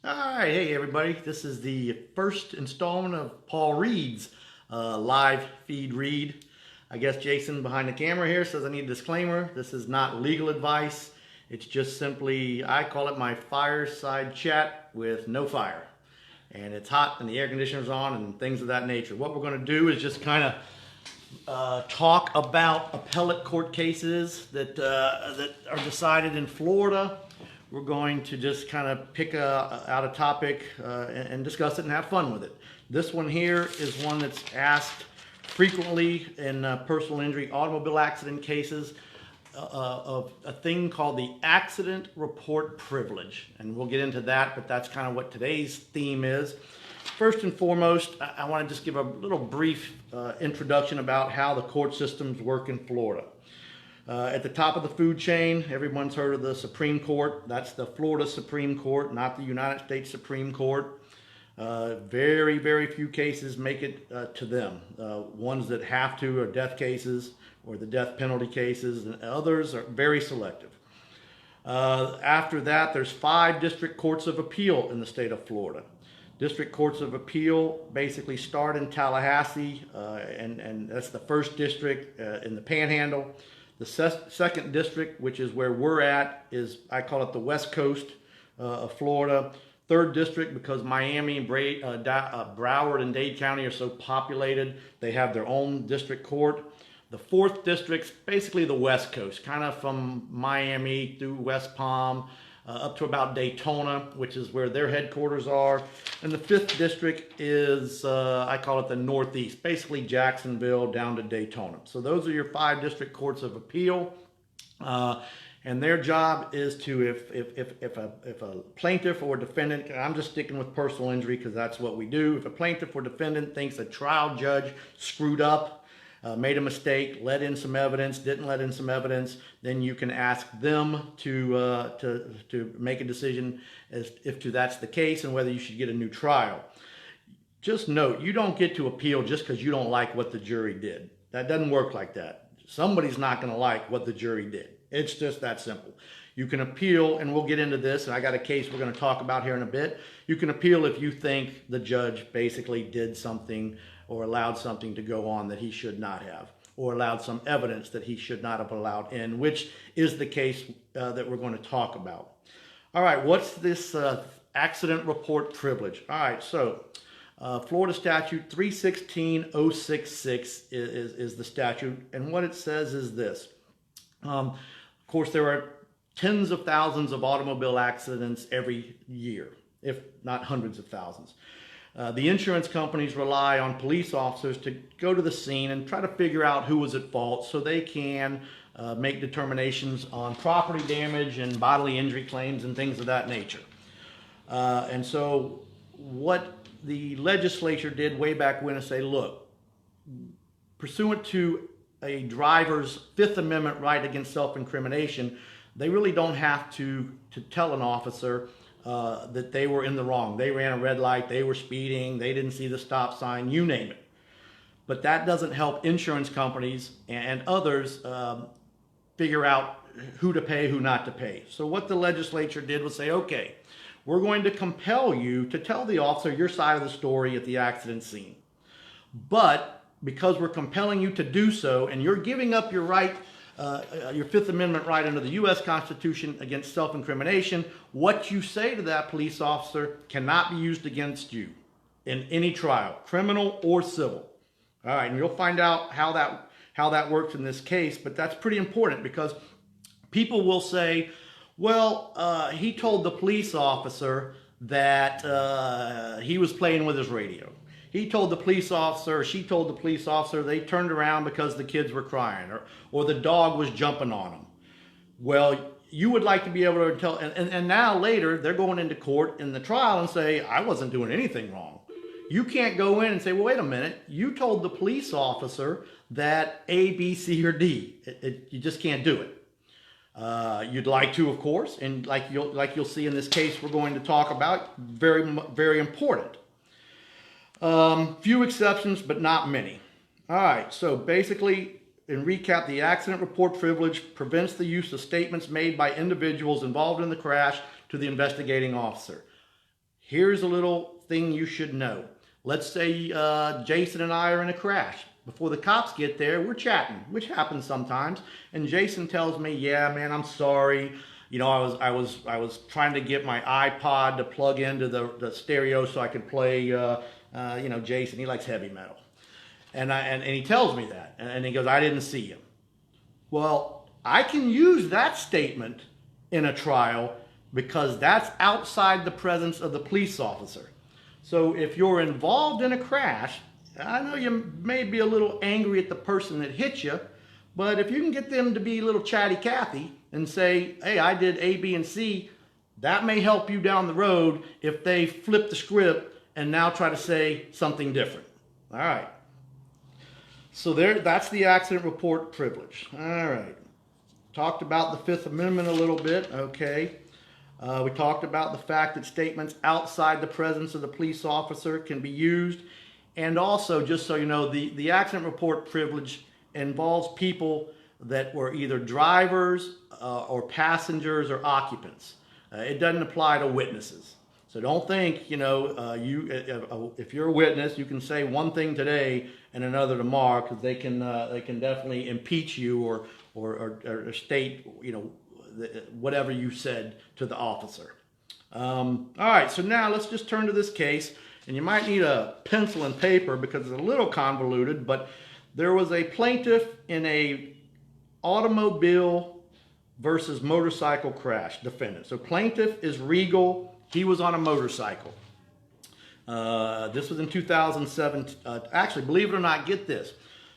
All right, hey everybody. This is the first installment of Paul Reed's live feed read. I guess Jason behind the camera here says I need a disclaimer. This is not legal advice. It's just simply, I call it my fireside chat with no fire. And it's hot and the air conditioner's on and things of that nature. What we're going to do is just kind of talk about appellate court cases that are decided in Florida. We're going to just kind of pick out a topic and discuss it and have fun with it. This one here is one that's asked frequently in personal injury automobile accident cases of a thing called the accident report privilege. And we'll get into that, but that's kind of what today's theme is. First and foremost, I want to just give a little brief introduction about how the court systems work in Florida. At the top of the food chain, everyone's heard of the Supreme Court. That's the Florida Supreme Court, not the United States Supreme Court. Very, very few cases make it to them. Ones that have to are death cases or the death penalty cases, and others are very selective. After that, there's 5 district courts of appeal in the state of Florida. District courts of appeal basically start in Tallahassee, and that's the first district in the Panhandle. The second district, which is where we're at, is, I call it the West Coast of Florida. Third district, because Miami and Broward and Dade County are so populated, they have their own district court. The fourth district's basically the West Coast, kind of from Miami through West Palm, up to about Daytona, which is where their headquarters are. And the 5th district is, I call it the Northeast, basically Jacksonville down to Daytona. So those are your 5 district courts of appeal. And their job is to, if a plaintiff or defendant, I'm just sticking with personal injury because that's what we do. If a plaintiff or defendant thinks a trial judge screwed up, made a mistake, let in some evidence, didn't let in some evidence, then you can ask them to make a decision as if that's the case and whether you should get a new trial. Just note, you don't get to appeal just because you don't like what the jury did. That doesn't work like that. Somebody's not going to like what the jury did. It's just that simple. You can appeal, and we'll get into this, and I got a case we're going to talk about here in a bit. You can appeal if you think the judge basically did something or allowed something to go on that he should not have, or allowed some evidence that he should not have allowed in, which is the case that we're going to talk about. All right, what's this accident report privilege? All right, so Florida statute 316066 is the statute, and what it says is this. Of course, there are tens of thousands of automobile accidents every year, if not hundreds of thousands. The insurance companies rely on police officers to go to the scene and try to figure out who was at fault so they can make determinations on property damage and bodily injury claims and things of that nature. And so what the legislature did way back when is say, look, pursuant to a driver's Fifth Amendment right against self-incrimination, they really don't have to tell an officer that they were in the wrong. They ran a red light, they were speeding, they didn't see the stop sign, you name it. But that doesn't help insurance companies and others figure out who to pay, who not to pay. So what the legislature did was say, okay, we're going to compel you to tell the officer your side of the story at the accident scene. But because we're compelling you to do so, and you're giving up your right, your Fifth Amendment right under the U.S. Constitution against self-incrimination, what you say to that police officer cannot be used against you in any trial, criminal or civil. All right, and you'll find out how that works in this case, but that's pretty important because people will say, well, he told the police officer that he was playing with his radio. He told the police officer, or she told the police officer they turned around because the kids were crying, or the dog was jumping on them. Well, you would like to be able to tell, and now later they're going into court in the trial and say, I wasn't doing anything wrong. You can't go in and say, well, wait a minute, you told the police officer that A, B, C, or D. You just can't do it. You'd like to, of course, and like you'll see in this case we're going to talk about, very, very important. Few exceptions, but not many. All right, so basically, in recap, the accident report privilege prevents the use of statements made by individuals involved in the crash to the investigating officer. here's a little thing you should know. Let's say Jason and I are in a crash. Before the cops get there, we're chatting, which happens sometimes. And Jason tells me, "Yeah, man, I'm sorry. You know, I was trying to get my iPod to plug into the stereo so I could play. You know, Jason, he likes heavy metal, and he tells me that, and he goes, I didn't see him. Well, I can use that statement in a trial because that's outside the presence of the police officer. So if you're involved in a crash, I know you may be a little angry at the person that hit you, but if you can get them to be a little chatty Cathy and say, hey, I did A, B, and C, that may help you down the road if they flip the script and now try to say something different. All right. So that's the accident report privilege. All right. Talked about the Fifth Amendment a little bit. Okay. We talked about the fact that statements outside the presence of the police officer can be used. And also, just so you know, the accident report privilege involves people that were either drivers or passengers or occupants. It doesn't apply to witnesses. So don't think, you know, if you're a witness, you can say one thing today and another tomorrow, because they can definitely impeach you or state, you know, whatever you said to the officer. All right, so now let's just turn to this case, and you might need a pencil and paper because it's a little convoluted, but there was a plaintiff in a automobile versus motorcycle crash defendant. So plaintiff is Regal. He was on a motorcycle. This was in 2007. Actually, believe it or not, get this.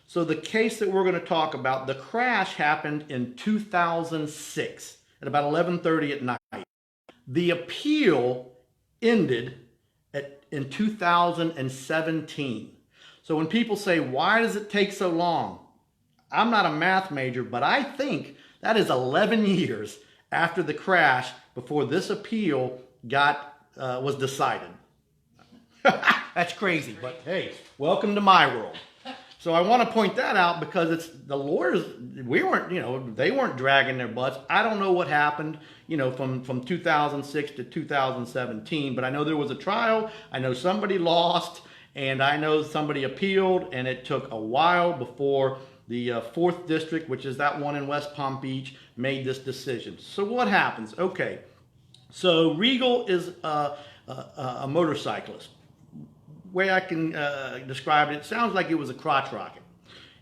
So the case that we're going to talk about, the crash happened in 2006 at about 11:30 at night. The appeal ended in 2017. So when people say, why does it take so long? I'm not a math major, but I think that is 11 years after the crash before this appeal was decided. That's crazy, but hey, welcome to my world. So I want to point that out because it's the lawyers, they weren't dragging their butts. I don't know what happened, from 2006 to 2017, but I know there was a trial. I know somebody lost, and I know somebody appealed, and it took a while before the 4th District, which is that one in West Palm Beach, made this decision. So what happens? Okay, so Regal is a motorcyclist. Way I can describe it, it sounds like it was a crotch rocket.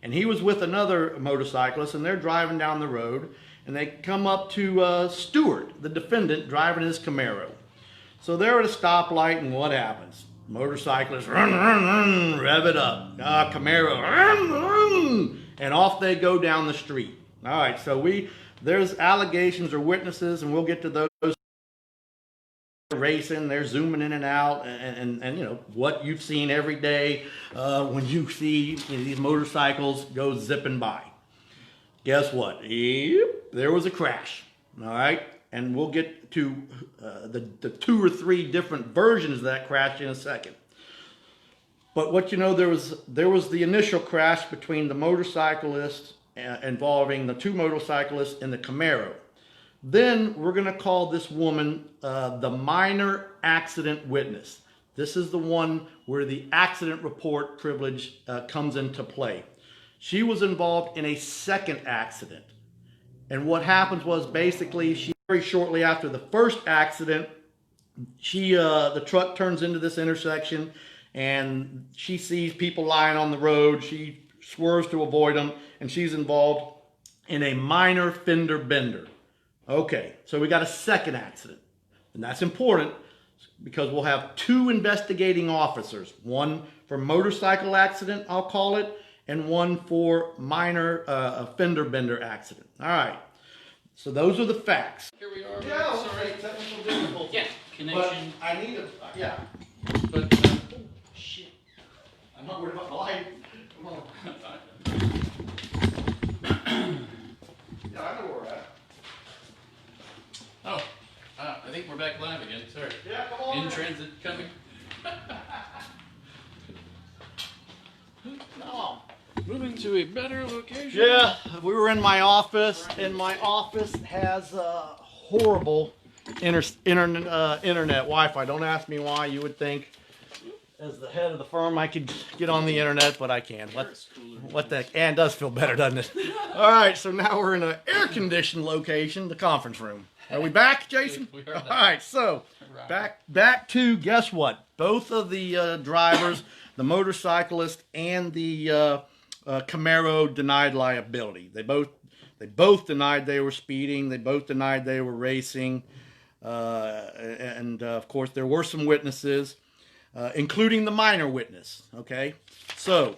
And he was with another motorcyclist, and they're driving down the road, and they come up to Stewart, the defendant, driving his Camaro. So they're at a stoplight, and what happens? Motorcyclists, run, run, run, rev it up. Camaro, run, run, and off they go down the street. All right, so there's allegations or witnesses, and we'll get to those. Racing, they're zooming in and out, and what you've seen every day when you see these motorcycles go zipping by. Guess what? Yep, there was a crash. All right, and we'll get to the 2 or 3 different versions of that crash in a second. But what there was the initial crash between the motorcyclist involving the 2 motorcyclists in the Camaro. Then we're going to call this woman the minor accident witness. This is the one where the accident report privilege comes into play. She was involved in a second accident. And what happens was basically very shortly after the first accident, the truck turns into this intersection and she sees people lying on the road. She swerves to avoid them, and she's involved in a minor fender bender. Okay, so we got a second accident, and that's important because we'll have 2 investigating officers, one for motorcycle accident, I'll call it, and one for minor fender bender accident. All right, so those are the facts. Here we are. Yeah, sorry. Technical difficulty. Yeah, connection. But I need a, yeah. But, oh, shit. I'm not worried about the light. Come on. Yeah, I know where we're at. Oh, I think we're back live again. Sorry. Yeah, come on. In transit coming. No. Moving to a better location. Yeah, we were in my office, and my office has horrible internet Wi-Fi. Don't ask me why. You would think, as the head of the firm, I could get on the internet, but I can't. What the heck? And it does feel better, doesn't it? All right, so now we're in an air-conditioned location, the conference room. Are we back, Jason? We are All back. right, so back to, guess what? Both of the drivers, the motorcyclist and the Camaro, denied liability. They both denied they were speeding. They both denied they were racing. Of course, there were some witnesses, including the minor witness. Okay, so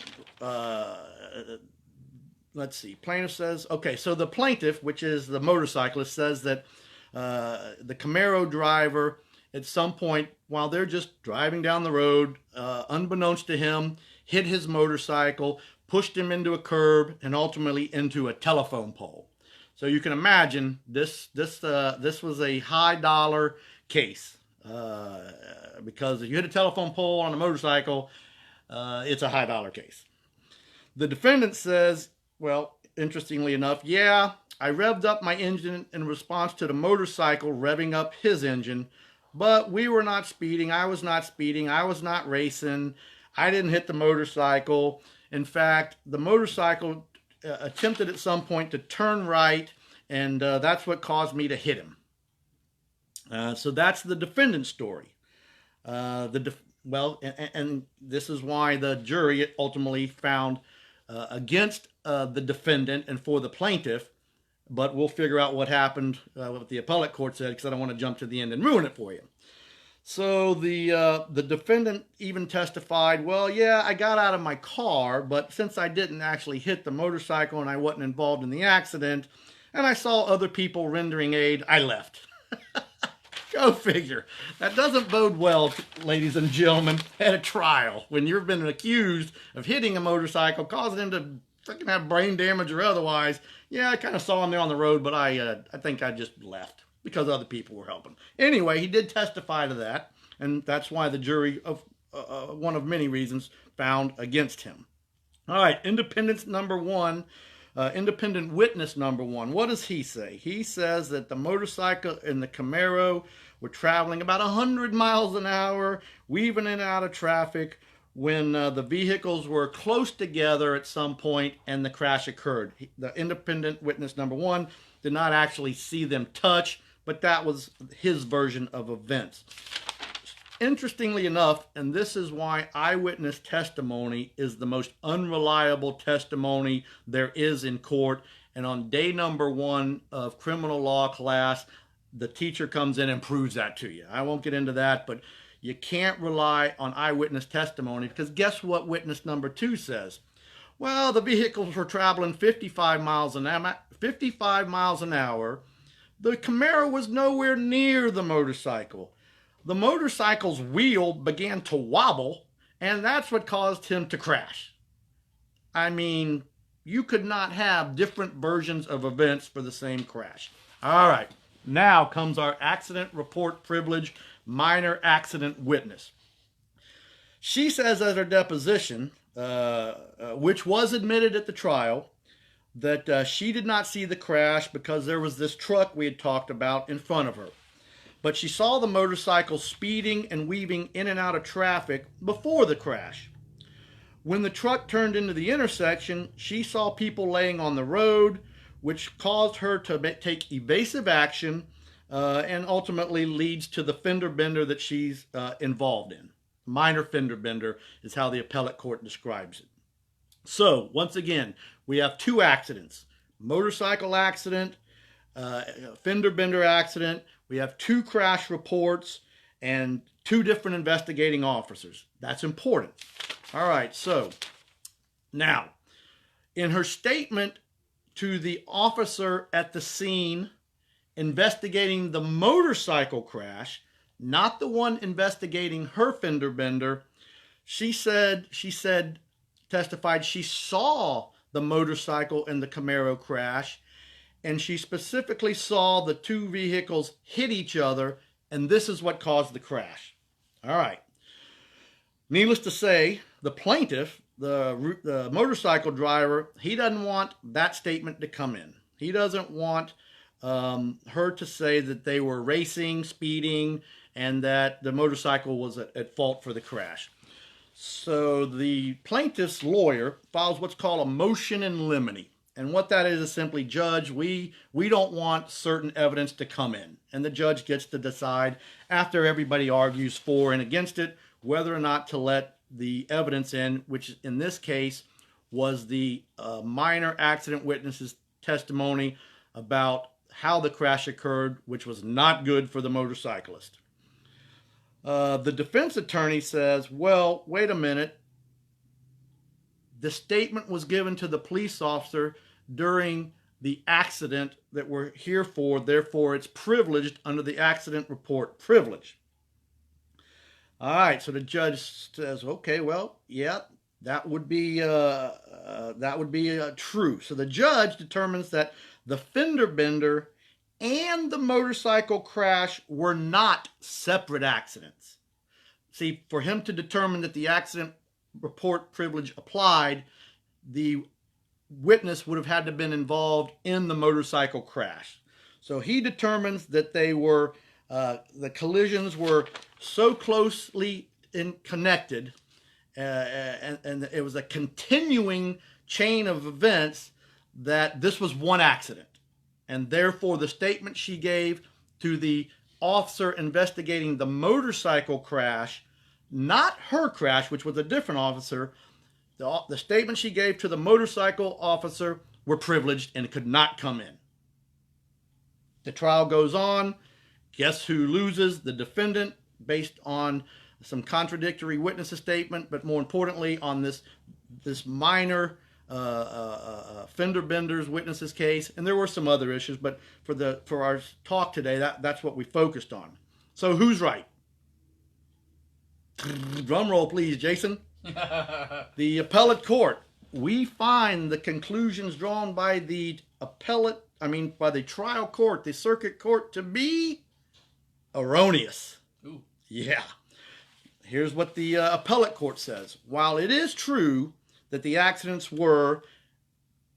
let's see. Plaintiff says, okay, so the plaintiff, which is the motorcyclist, says that the Camaro driver, at some point while they're just driving down the road, unbeknownst to him, hit his motorcycle, pushed him into a curb, and ultimately into a telephone pole. So you can imagine this was a high dollar case, because if you hit a telephone pole on a motorcycle, it's a high dollar case. The defendant says, well, interestingly enough, yeah, I revved up my engine in response to the motorcycle revving up his engine, but we were not speeding. I was not speeding. I was not racing. I didn't hit the motorcycle. In fact, the motorcycle attempted at some point to turn right, and that's what caused me to hit him. So that's the defendant's story. And this is why the jury ultimately found against the defendant and for the plaintiff, but we'll figure out what happened, what the appellate court said, because I don't want to jump to the end and ruin it for you. So the defendant even testified, well, yeah, I got out of my car, but since I didn't actually hit the motorcycle and I wasn't involved in the accident, and I saw other people rendering aid, I left. Go figure. That doesn't bode well, ladies and gentlemen, at a trial when you've been accused of hitting a motorcycle, causing him to freaking have brain damage or otherwise. Yeah, I kind of saw him there on the road, but I think I just left because other people were helping. Anyway, he did testify to that, and that's why the jury, of one of many reasons, found against him. All right, independent witness number one. What does he say? He says that the motorcycle and the Camaro were traveling about 100 miles an hour, weaving in and out of traffic, when the vehicles were close together at some point and the crash occurred. The independent witness number one did not actually see them touch, but that was his version of events. Interestingly enough, and this is why eyewitness testimony is the most unreliable testimony there is in court, and on day number one of criminal law class, the teacher comes in and proves that to you. I won't get into that, but you can't rely on eyewitness testimony, because guess what witness number two says? Well, the vehicles were traveling 55 miles an hour. The Camaro was nowhere near the motorcycle. The motorcycle's wheel began to wobble, and that's what caused him to crash. I mean, you could not have different versions of events for the same crash. All right, now comes our accident report privilege minor accident witness. She says at her deposition, which was admitted at the trial, that she did not see the crash because there was this truck we had talked about in front of her. But she saw the motorcycle speeding and weaving in and out of traffic before the crash. When the truck turned into the intersection, she saw people laying on the road, which caused her to take evasive action and ultimately leads to the fender bender that she's involved in. Minor fender bender is how the appellate court describes it. So, once again, we have two accidents. Motorcycle accident, fender bender accident. We have two crash reports and two different investigating officers. That's important. All right, so now, in her statement to the officer at the scene investigating the motorcycle crash, not the one investigating her fender bender, she testified she saw the motorcycle and the Camaro crash, and she specifically saw the two vehicles hit each other, and this is what caused the crash. All right. Needless to say, the plaintiff, the motorcycle driver, he doesn't want that statement to come in. He doesn't want her to say that they were racing, speeding, and that the motorcycle was at fault for the crash. So the plaintiff's lawyer files what's called a motion in limine. And what that is simply, judge, we don't want certain evidence to come in. And the judge gets to decide, after everybody argues for and against it, whether or not to let the evidence in, which in this case was the minor accident witness's testimony about how the crash occurred, which was not good for the motorcyclist. The defense attorney says, well, wait a minute. The statement was given to the police officer during the accident that we're here for, therefore it's privileged under the accident report privilege. All right, so the judge says, okay, well, yeah, that would be true. So the judge determines that the fender bender and the motorcycle crash were not separate accidents. See, for him to determine that the accident report privilege applied, the witness would have had to have been involved in the motorcycle crash. So he determines that they were, the collisions were so closely connected, and it was a continuing chain of events that this was one accident. And therefore, the statement she gave to the officer investigating the motorcycle crash, not her crash, which was a different officer, the statement she gave to the motorcycle officer were privileged and could not come in. The trial goes on. Guess who loses? The defendant, based on some contradictory witnesses statement, but more importantly on this minor fender benders witnesses case. And there were some other issues, but for our talk today, that's what we focused on. So who's right? Drum roll, please, Jason. The appellate court. We find the conclusions drawn by the by the trial court, the circuit court, to be erroneous. Ooh. Yeah. Here's what the appellate court says. While it is true that the accidents were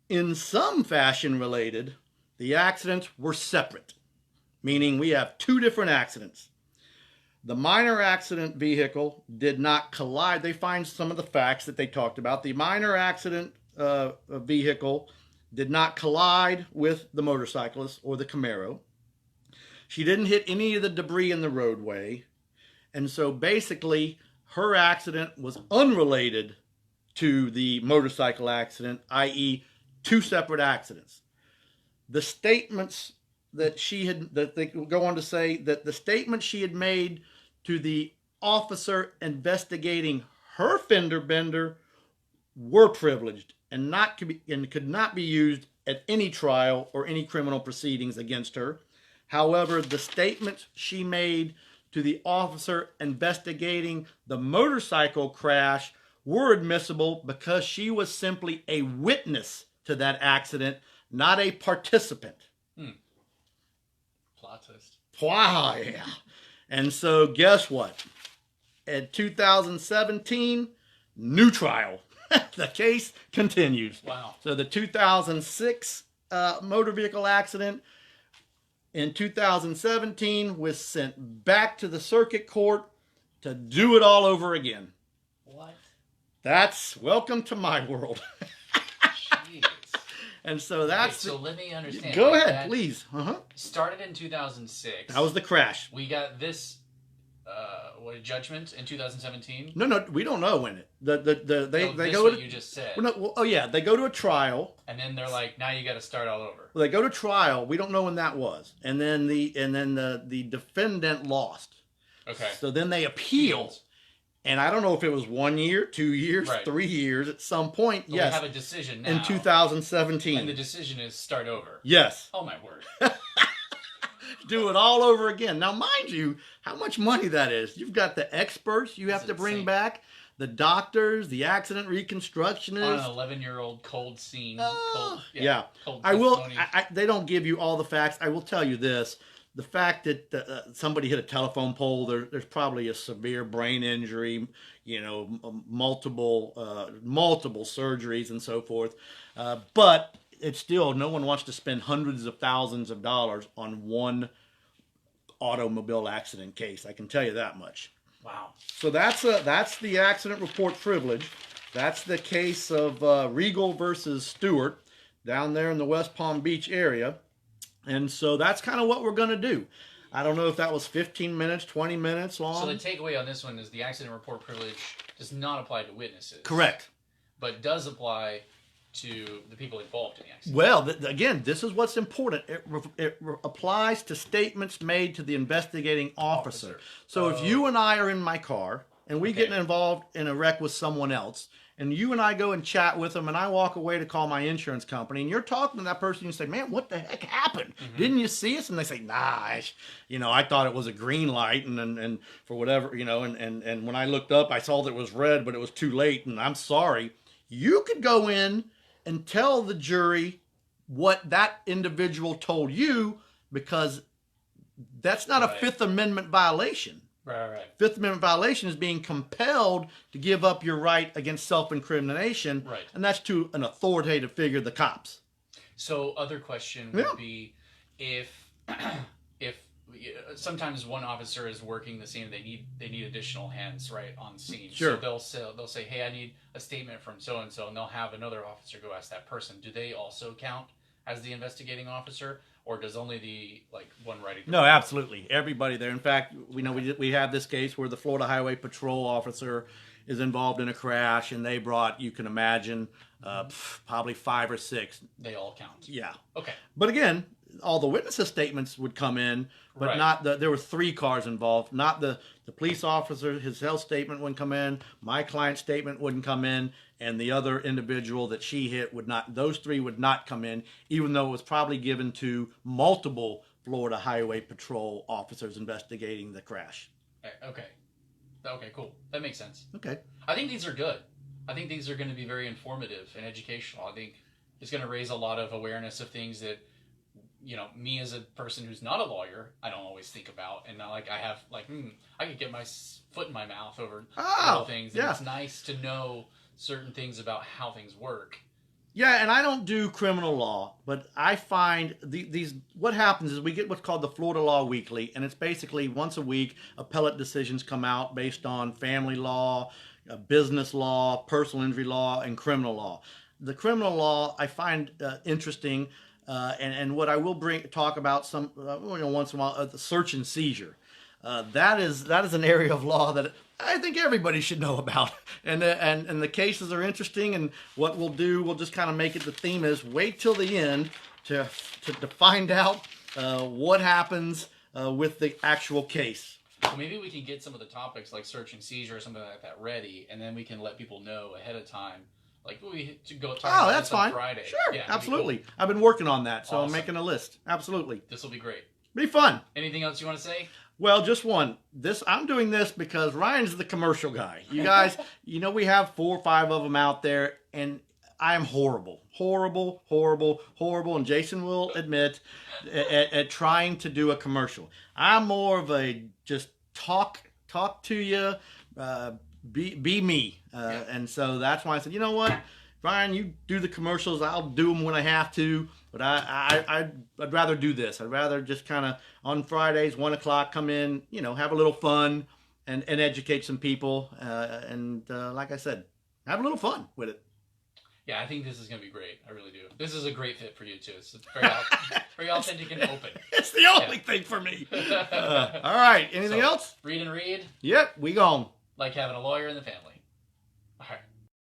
in some fashion related, the accidents were separate, meaning we have two different accidents. The minor accident vehicle did not collide. They find some of the facts that they talked about. The minor accident vehicle did not collide with the motorcyclist or the Camaro. She didn't hit any of the debris in the roadway. And so basically, her accident was unrelated to the motorcycle accident, i.e., two separate accidents. The statements that they go on to say that the statement she had made to the officer investigating her fender bender were privileged and could not be used at any trial or any criminal proceedings against her. However, the statements she made to the officer investigating the motorcycle crash were admissible because she was simply a witness to that accident, not a participant. Plot twist. Wow, yeah. And so guess what? In 2017, new trial. The case continues. Wow. So the 2006 motor vehicle accident in 2017 was sent back to the circuit court to do it all over again. What? That's welcome to my world. Jeez. And so that's... Okay, so let me understand. Go Like ahead, that please. Started in 2006. That was the crash. We got this judgment in 2017? No, we don't know when it. They go to... you just said. They go to a trial. And then they're like, now you got to start all over. Well, they go to trial. We don't know when that was. And then the defendant lost. Okay. So then they appealed. And I don't know if it was 1 year, 2 years, Right. 3 years. At some point, But yes. we have a decision now. In 2017. And the decision is start over. Yes. Oh, my word. Do it all over again. Now, mind you, how much money that is. You've got the experts you have to bring insane. back, the doctors, the accident On an reconstructionists. 11-year-old cold scene. Yeah. Cold I will. testimony. They don't give you all the facts. I will tell you this: the fact that somebody hit a telephone pole, there's probably a severe brain injury, multiple surgeries and so forth. But it's still, no one wants to spend hundreds of thousands of dollars on one automobile accident case. I can tell you that much. Wow. So that's the accident report privilege. That's the case of Regal versus Stewart down there in the West Palm Beach area. And so that's kind of what we're going to do. I don't know if that was 15 minutes, 20 minutes long. So the takeaway on this one is the accident report privilege does not apply to witnesses. Correct. But does apply to the people involved in the accident. Well, again, this is what's important. It applies to statements made to the investigating officer. So if you and I are in my car and we get involved in a wreck with someone else, and you and I go and chat with them, and I walk away to call my insurance company, and you're talking to that person, and you say, man, what the heck happened? Didn't you see us? And they say, nah, I thought it was a green light, and for whatever, and when I looked up, I saw that it was red, but it was too late, and I'm sorry. You could go in and tell the jury what that individual told you, because that's not a Fifth Amendment violation. Right. Fifth Amendment violation is being compelled to give up your right against self-incrimination, and that's to an authoritative figure, the cops. So, other question would be, if sometimes one officer is working the scene, they need additional hands right on scene. Sure. So they'll say, hey, I need a statement from so and so, and they'll have another officer go ask that person. Do they also count as the investigating officer? Or does only the one writing? No, absolutely. Everybody there. In fact, we have this case where the Florida Highway Patrol officer is involved in a crash, and they brought, you can imagine, probably 5 or 6. They all count. Yeah. Okay. But again, all the witnesses' statements would come in, but not there were 3 cars involved. Not the police officer, his health statement wouldn't come in, my client's statement wouldn't come in, and the other individual that she hit would not. Those 3 would not come in, even though it was probably given to multiple Florida Highway Patrol officers investigating the crash. Okay, cool. That makes sense. Okay. I think these are good. I think these are going to be very informative and educational. I think it's going to raise a lot of awareness of things that, me as a person who's not a lawyer, I don't always think about. And I have, I could get my foot in my mouth over little things. And it's nice to know certain things about how things work. Yeah, and I don't do criminal law, but I find what happens is we get what's called the Florida Law Weekly, and it's basically once a week appellate decisions come out based on family law, business law, personal injury law, and criminal law. The criminal law I find interesting, and what I will talk about some once in a while, the search and seizure. That is an area of law that I think everybody should know about, and the cases are interesting. And what we'll just kind of make it, the theme is wait till the end to find out what happens with the actual case. Well, maybe we can get some of the topics like search and seizure or something like that ready, and then we can let people know ahead of time. Like we should go talk about that's this on fine. Friday. Sure, yeah, absolutely. Cool. I've been working on that, so Awesome. I'm making a list. Absolutely. This will be great. Be fun. Anything else you want to say? Well, just one. I'm doing this because Ryan's the commercial guy. You guys, we have 4 or 5 of them out there, and I am horrible. And Jason will admit at trying to do a commercial. I'm more of a just talk to you, be me. And so that's why I said, you know what, Ryan, you do the commercials. I'll do them when I have to. But I'd rather do this. I'd rather just kind of on Fridays, 1 o'clock, come in, have a little fun and educate some people. And like I said, have a little fun with it. Yeah, I think this is going to be great. I really do. This is a great fit for you, too. It's very, very authentic and open. It's the only thing for me. All right. Anything else? Read and read. Yep, we gone. Like having a lawyer in the family.